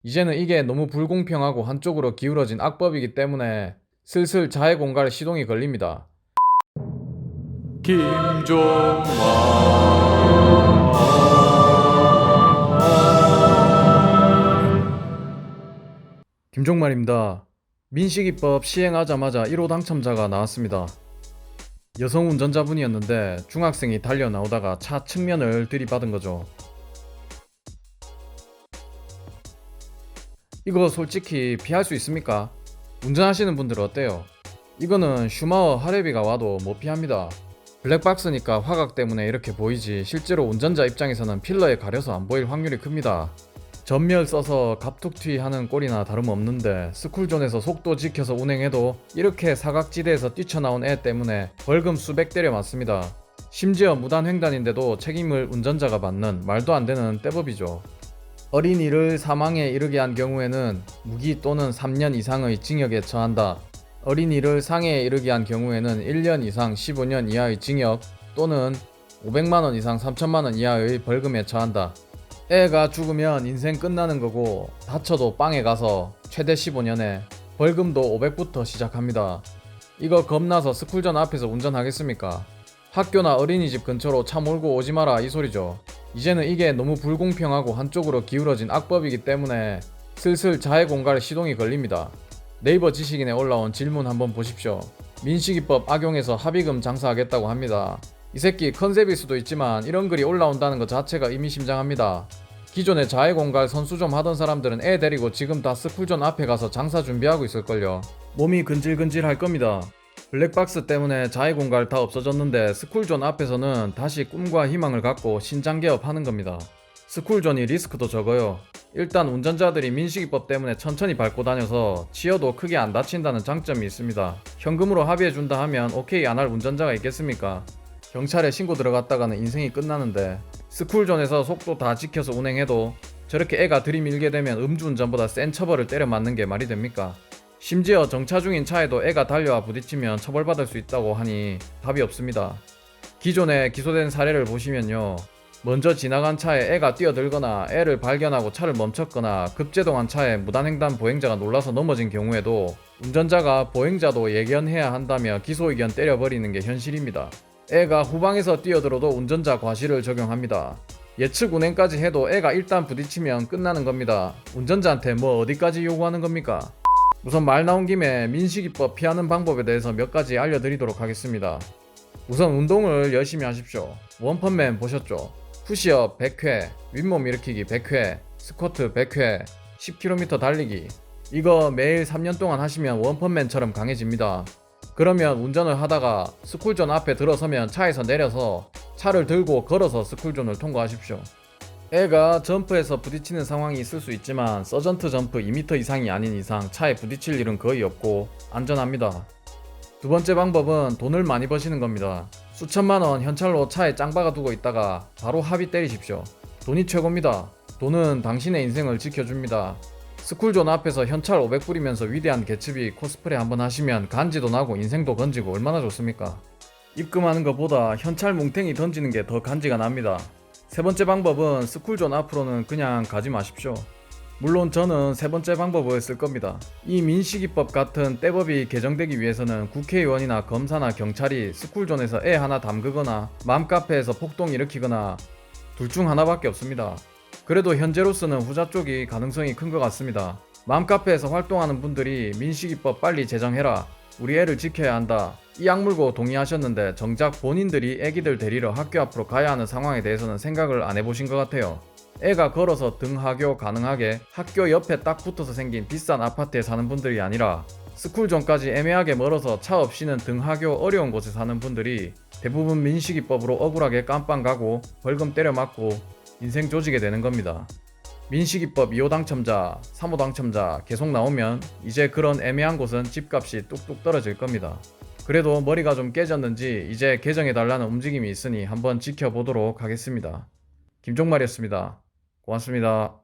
이제는 이게 너무 불공평하고 한쪽으로 기울어진 악법이기 때문에 슬슬 자해공갈 시동이 걸립니다. 김종만 김종만입니다. 민식이법 시행하자마자 1호 당첨자가 나왔습니다. 여성 운전자분이었는데 중학생이 달려 나오다가 차 측면을 들이받은 거죠. 이거 솔직히 피할 수 있습니까? 운전하시는 분들 어때요? 이거는 슈마허 하레비가 와도 못 피합니다. 블랙박스니까 화각 때문에 이렇게 보이지 실제로 운전자 입장에서는 필러에 가려서 안 보일 확률이 큽니다. 전멸 써서 갑툭튀 하는 꼴이나 다름없는데 스쿨존에서 속도 지켜서 운행해도 이렇게 사각지대에서 뛰쳐나온 애 때문에 벌금 수백 때려 맞습니다. 심지어 무단횡단인데도 책임을 운전자가 받는 말도 안 되는 떼법이죠. 어린이를 사망에 이르게 한 경우에는 무기 또는 3년 이상의 징역에 처한다. 어린이를 상해에 이르게 한 경우에는 1년 이상 15년 이하의 징역 또는 500만원 이상 3천만원 이하의 벌금에 처한다. 애가 죽으면 인생 끝나는 거고 다쳐도 빵에 가서 최대 15년에 벌금도 500부터 시작합니다. 이거 겁나서 스쿨존 앞에서 운전하겠습니까? 학교나 어린이집 근처로 차 몰고 오지 마라 이 소리죠. 이제는 이게 너무 불공평하고 한쪽으로 기울어진 악법이기 때문에 슬슬 자해공갈 시동이 걸립니다. 네이버 지식인에 올라온 질문 한번 보십시오. 민식이법 악용해서 합의금 장사하겠다고 합니다. 이 새끼 컨셉일 수도 있지만 이런 글이 올라온다는 것 자체가 의미심장합니다. 기존에 자해공갈 선수 좀 하던 사람들은 애 데리고 지금 다 스쿨존 앞에 가서 장사 준비하고 있을걸요. 몸이 근질근질 할 겁니다. 블랙박스 때문에 자해공갈 다 없어졌는데 스쿨존 앞에서는 다시 꿈과 희망을 갖고 신장개업 하는 겁니다. 스쿨존이 리스크도 적어요. 일단 운전자들이 민식이법 때문에 천천히 밟고 다녀서 치여도 크게 안 다친다는 장점이 있습니다. 현금으로 합의해준다 하면 오케이 안 할 운전자가 있겠습니까? 경찰에 신고 들어갔다가는 인생이 끝나는데 스쿨존에서 속도 다 지켜서 운행해도 저렇게 애가 들이밀게 되면 음주운전보다 센 처벌을 때려 맞는 게 말이 됩니까? 심지어 정차 중인 차에도 애가 달려와 부딪히면 처벌받을 수 있다고 하니 답이 없습니다. 기존에 기소된 사례를 보시면요. 먼저 지나간 차에 애가 뛰어들거나 애를 발견하고 차를 멈췄거나 급제동한 차에 무단횡단 보행자가 놀라서 넘어진 경우에도 운전자가 보행자도 예견해야 한다며 기소의견 때려버리는 게 현실입니다. 애가 후방에서 뛰어들어도 운전자 과실을 적용합니다. 예측 운행까지 해도 애가 일단 부딪히면 끝나는 겁니다. 운전자한테 뭐 어디까지 요구하는 겁니까? 우선 말 나온 김에 민식이법 피하는 방법에 대해서 몇 가지 알려드리도록 하겠습니다. 우선 운동을 열심히 하십시오. 원펀맨 보셨죠? 푸시업 100회, 윗몸 일으키기 100회, 스쿼트 100회, 10km 달리기. 이거 매일 3년 동안 하시면 원펀맨처럼 강해집니다. 그러면 운전을 하다가 스쿨존 앞에 들어서면 차에서 내려서 차를 들고 걸어서 스쿨존을 통과하십시오. 애가 점프해서 부딪히는 상황이 있을 수 있지만 서전트 점프 2m 이상이 아닌 이상 차에 부딪힐 일은 거의 없고 안전합니다. 두 번째 방법은 돈을 많이 버시는 겁니다. 수천만원 현찰로 차에 짱 박아두고 있다가 바로 합의 때리십시오. 돈이 최고입니다. 돈은 당신의 인생을 지켜줍니다. 스쿨존 앞에서 현찰 500불이면서 위대한 개츠비 코스프레 한번 하시면 간지도 나고 인생도 건지고 얼마나 좋습니까? 입금하는 것보다 현찰 뭉탱이 던지는 게 더 간지가 납니다. 세 번째 방법은 스쿨존 앞으로는 그냥 가지 마십시오. 물론 저는 세 번째 방법을 쓸 겁니다. 이 민식이법 같은 떼법이 개정되기 위해서는 국회의원이나 검사나 경찰이 스쿨존에서 애 하나 담그거나 맘카페에서 폭동 일으키거나 둘 중 하나밖에 없습니다. 그래도 현재로서는 후자 쪽이 가능성이 큰 것 같습니다. 맘카페에서 활동하는 분들이 민식이법 빨리 제정해라, 우리 애를 지켜야 한다, 이 악물고 동의하셨는데 정작 본인들이 애기들 데리러 학교 앞으로 가야 하는 상황에 대해서는 생각을 안 해보신 것 같아요. 애가 걸어서 등하교 가능하게 학교 옆에 딱 붙어서 생긴 비싼 아파트에 사는 분들이 아니라 스쿨존까지 애매하게 멀어서 차 없이는 등하교 어려운 곳에 사는 분들이 대부분 민식이법으로 억울하게 깜빵 가고 벌금 때려 맞고 인생 조지게 되는 겁니다. 민식이법 2호 당첨자, 3호 당첨자 계속 나오면 이제 그런 애매한 곳은 집값이 뚝뚝 떨어질 겁니다. 그래도 머리가 좀 깨졌는지 이제 개정해달라는 움직임이 있으니 한번 지켜보도록 하겠습니다. 김종말이었습니다. 고맙습니다.